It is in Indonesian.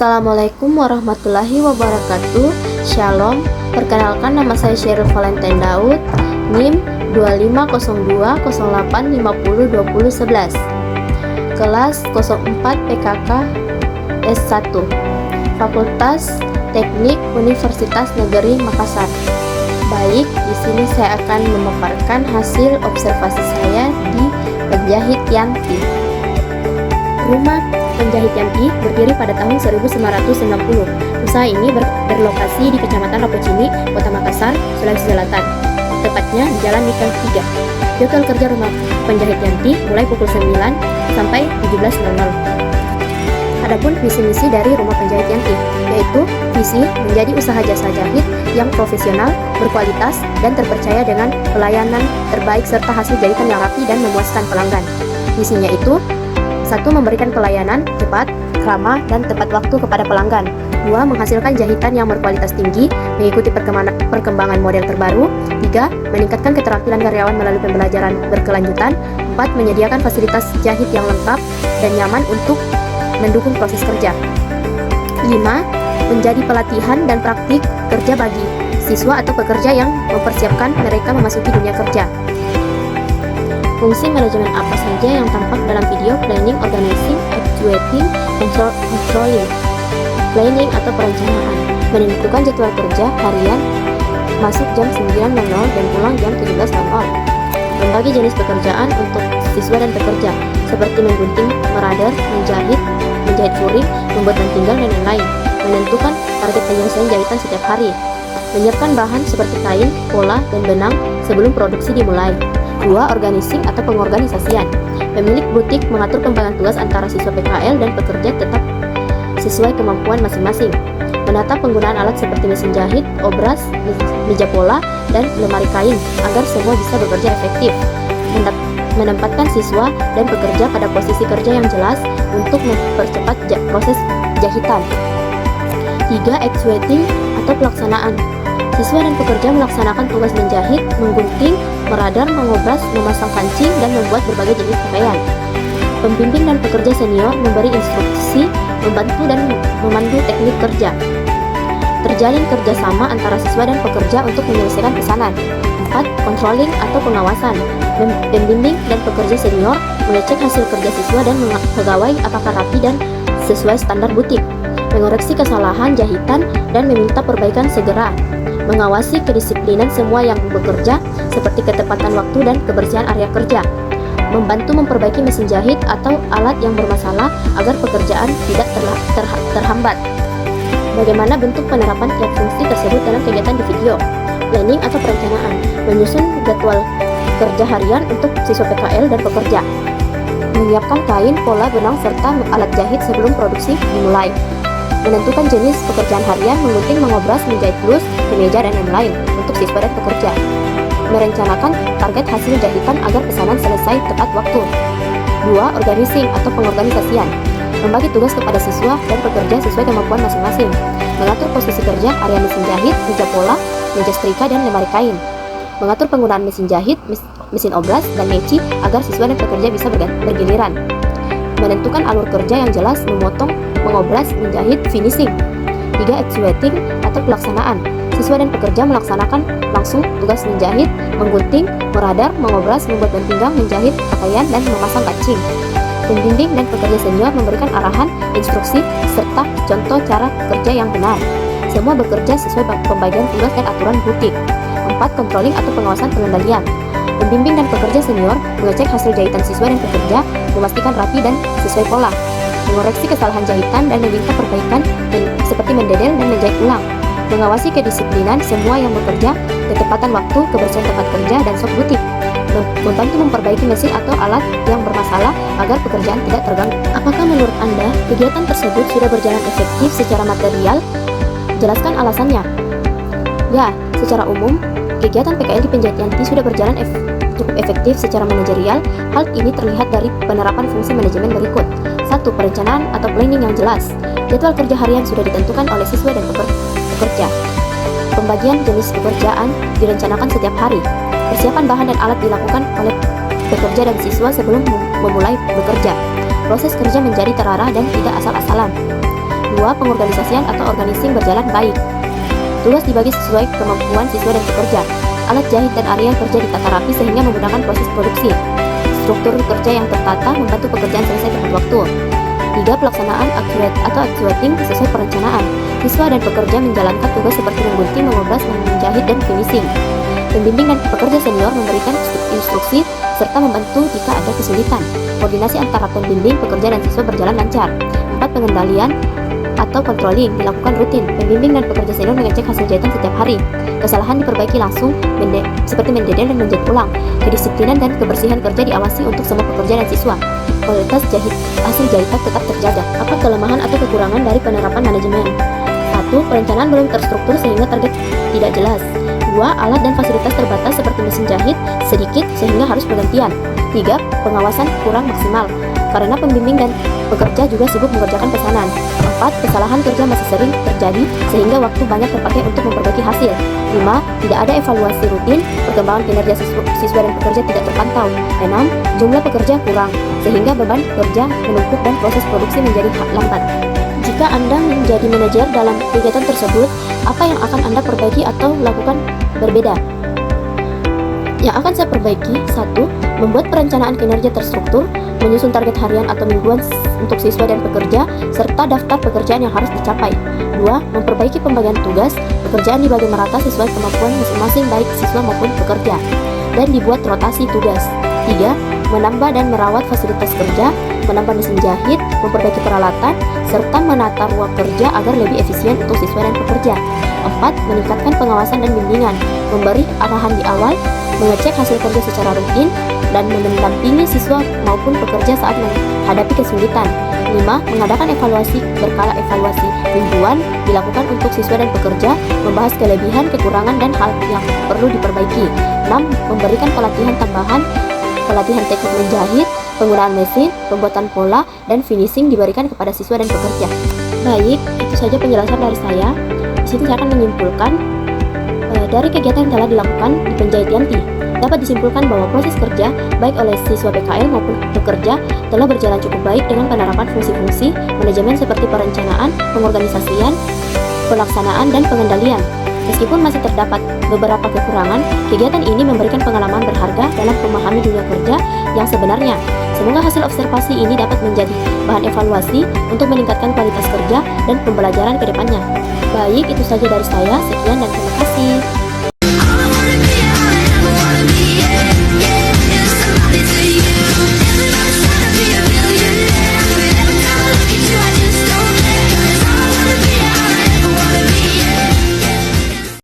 Assalamualaikum warahmatullahi wabarakatuh. Shalom. Perkenalkan, nama saya Sheryl Valentine Daud, NIM 250208502011, kelas 04 PKK S1, Fakultas Teknik Universitas Negeri Makassar. Baik, di sini saya akan memaparkan hasil observasi saya di penjahit Yanti. Rumah penjahit Yanti berdiri pada tahun 1990. Usaha ini berlokasi di Kecamatan Rapocini, Kota Makassar, Sulawesi Selatan, tepatnya di Jalan Nikel 3. Jadwal kerja rumah penjahit Yanti mulai pukul 9 sampai 17.00. Adapun visi-misi dari rumah penjahit Yanti, yaitu visi menjadi usaha jasa jahit yang profesional, berkualitas, dan terpercaya dengan pelayanan terbaik serta hasil jahitan yang rapi dan memuaskan pelanggan. Visinya itu: 1. Memberikan pelayanan cepat, ramah, dan tepat waktu kepada pelanggan. 2. Menghasilkan jahitan yang berkualitas tinggi, mengikuti perkembangan model terbaru. 3. Meningkatkan keterampilan karyawan melalui pembelajaran berkelanjutan. 4. Menyediakan fasilitas jahit yang lengkap dan nyaman untuk mendukung proses kerja. 5. Menjadi pelatihan dan praktik kerja bagi siswa atau pekerja yang mempersiapkan mereka memasuki dunia kerja. Fungsi manajemen apa saja yang tampak dalam video? Planning, organizing, actuating, controlling. Planning atau perencanaan, menentukan jadwal kerja harian, masuk jam 9.00 dan pulang jam 17.00. Membagi jenis pekerjaan untuk siswa dan pekerja, seperti menggunting, merader, menjahit furing, membuat dan tinggal, dan lain-lain. Menentukan target penyelesaian jahitan setiap hari. Menyiapkan bahan seperti kain, pola, dan benang sebelum produksi dimulai. 2. Organizing atau pengorganisasian, pemilik butik mengatur pembagian tugas antara siswa PKL dan pekerja tetap sesuai kemampuan masing-masing. Menata penggunaan alat seperti mesin jahit, obras, meja pola, dan lemari kain agar semua bisa bekerja efektif. Menempatkan siswa dan pekerja pada posisi kerja yang jelas untuk mempercepat proses jahitan. 3. Actuating atau pelaksanaan, siswa dan pekerja melaksanakan tugas menjahit, menggunting, meradar, mengobras, memasang kancing, dan membuat berbagai jenis pakaian. Pembimbing dan pekerja senior memberi instruksi, membantu, dan memandu teknik kerja. Terjalin kerjasama antara siswa dan pekerja untuk menyelesaikan pesanan. 4. Controlling atau pengawasan, pembimbing dan pekerja senior mengecek hasil kerja siswa dan pegawai apakah rapi dan sesuai standar butik. Mengoreksi kesalahan jahitan dan meminta perbaikan segera. Mengawasi kedisiplinan semua yang bekerja, seperti ketepatan waktu dan kebersihan area kerja. Membantu memperbaiki mesin jahit atau alat yang bermasalah agar pekerjaan tidak terhambat. Bagaimana bentuk penerapan tiap fungsi tersebut dalam kegiatan di video? Planning atau perencanaan, menyusun jadwal kerja harian untuk siswa PKL dan pekerja. Menyiapkan kain, pola, benang, serta alat jahit sebelum produksi dimulai. Menentukan jenis pekerjaan harian, menggunting, mengobras, menjahit blus, kemeja, dan lain-lain untuk siswa dan pekerja. Merencanakan target hasil jahitan agar pesanan selesai tepat waktu. 2. Organizing atau pengorganisasian, membagi tugas kepada siswa dan pekerja sesuai kemampuan masing-masing. Mengatur posisi kerja, area mesin jahit, meja pola, meja setrika, dan lemari kain. Mengatur penggunaan mesin jahit, mesin obras, dan meci agar siswa dan pekerja bisa bergiliran. Menentukan alur kerja yang jelas, memotong, mengobras, menjahit, finishing. 3. Actuating atau pelaksanaan, siswa dan pekerja melaksanakan langsung tugas menjahit, menggunting, meradar, mengobras, membuat dan pinggang, menjahit pakaian, dan memasang kancing. Pembimbing dan pekerja senior memberikan arahan, instruksi, serta contoh cara kerja yang benar. Semua bekerja sesuai pembagian tugas dan aturan butik. 4. Controlling atau pengawasan pengendalian, pembimbing dan pekerja senior mengecek hasil jahitan siswa dan pekerja, memastikan rapi dan sesuai pola. Mengoreksi kesalahan jahitan dan meminta perbaikan seperti mendedel dan menjahit ulang. Mengawasi kedisiplinan semua yang bekerja, ketepatan waktu, kebersihan tempat kerja, dan sok butik. Membantu memperbaiki mesin atau alat yang bermasalah agar pekerjaan tidak terganggu. Apakah menurut Anda kegiatan tersebut sudah berjalan efektif secara material? Jelaskan alasannya. Ya, secara umum, kegiatan PKL di penjahit Yanti sudah berjalan cukup efektif secara manajerial. Hal ini terlihat dari penerapan fungsi manajemen berikut. 1. Perencanaan atau planning yang jelas. Jadwal kerja harian sudah ditentukan oleh siswa dan pekerja. Pembagian jenis pekerjaan direncanakan setiap hari. Persiapan bahan dan alat dilakukan oleh pekerja dan siswa sebelum memulai bekerja. Proses kerja menjadi terarah dan tidak asal-asalan. 2. 2. Pengorganisasian atau organizing berjalan baik. Tugas dibagi sesuai kemampuan siswa dan pekerja. Alat jahit dan area kerja ditata rapi sehingga memudahkan proses produksi. Struktur kerja yang tertata membantu pekerjaan selesai tepat waktu. 3. Pelaksanaan actuating sesuai perencanaan. Siswa dan pekerja menjalankan tugas seperti menggunting, mengobras, menjahit, dan finishing. Pembimbing dan pekerja senior memberikan instruksi serta membantu jika ada kesulitan. Koordinasi antara pembimbing, pekerja, dan siswa berjalan lancar. 4. Pengendalian atau controlling dilakukan rutin. Pembimbing dan pekerja senior mengecek hasil jahitan setiap hari. Kesalahan diperbaiki langsung, seperti mendedel dan menjahit ulang. Kedisiplinan dan kebersihan kerja diawasi untuk semua pekerja dan siswa. Kualitas hasil jahitan tetap terjaga. Apa kelemahan atau kekurangan dari penerapan manajemen? 1. Perencanaan belum terstruktur sehingga target tidak jelas. 2. Alat dan fasilitas terbatas seperti mesin jahit sedikit sehingga harus bergantian. 3. Pengawasan kurang maksimal karena pembimbing dan pekerja juga sibuk mengerjakan pesanan. 4. Kesalahan kerja masih sering terjadi sehingga waktu banyak terpakai untuk memperbaiki hasil. 5. Tidak ada evaluasi rutin, perkembangan kinerja siswa dan pekerja tidak terpantau. 6. Jumlah pekerja kurang sehingga beban kerja menumpuk dan proses produksi menjadi lambat. Jika Anda menjadi manajer dalam kegiatan tersebut, apa yang akan Anda perbaiki atau lakukan berbeda? Yang akan saya perbaiki: 1. Membuat perencanaan kinerja terstruktur, menyusun target harian atau mingguan untuk siswa dan pekerja, serta daftar pekerjaan yang harus dicapai. 2. Memperbaiki pembagian tugas, pekerjaan dibagi merata sesuai kemampuan masing-masing baik siswa maupun pekerja, dan dibuat rotasi tugas. 3. Menambah dan merawat fasilitas kerja, menambah mesin jahit, memperbaiki peralatan, serta menata ruang kerja agar lebih efisien untuk siswa dan pekerja. 4. Meningkatkan pengawasan dan bimbingan, memberi arahan di awal, mengecek hasil kerja secara rutin, dan mendampingi siswa maupun pekerja saat menghadapi kesulitan. 5. Mengadakan berkala evaluasi mingguan dilakukan untuk siswa dan pekerja, membahas kelebihan, kekurangan, dan hal yang perlu diperbaiki. 6. Memberikan pelatihan tambahan, pelatihan teknik menjahit, penggunaan mesin, pembuatan pola, dan finishing diberikan kepada siswa dan pekerja. Baik, itu saja penjelasan dari saya. Di situ saya akan menyimpulkan dari kegiatan yang telah dilakukan di Penjahit Yanti. Dapat disimpulkan bahwa proses kerja baik oleh siswa PKL maupun pekerja telah berjalan cukup baik dengan penerapan fungsi-fungsi manajemen seperti perencanaan, pengorganisasian, pelaksanaan, dan pengendalian. Meskipun masih terdapat beberapa kekurangan, kegiatan ini memberikan pengalaman berharga dalam memahami dunia kerja yang sebenarnya. Semoga hasil observasi ini dapat menjadi bahan evaluasi untuk meningkatkan kualitas kerja dan pembelajaran ke depannya. Baik, itu saja dari saya. Sekian dan terima kasih.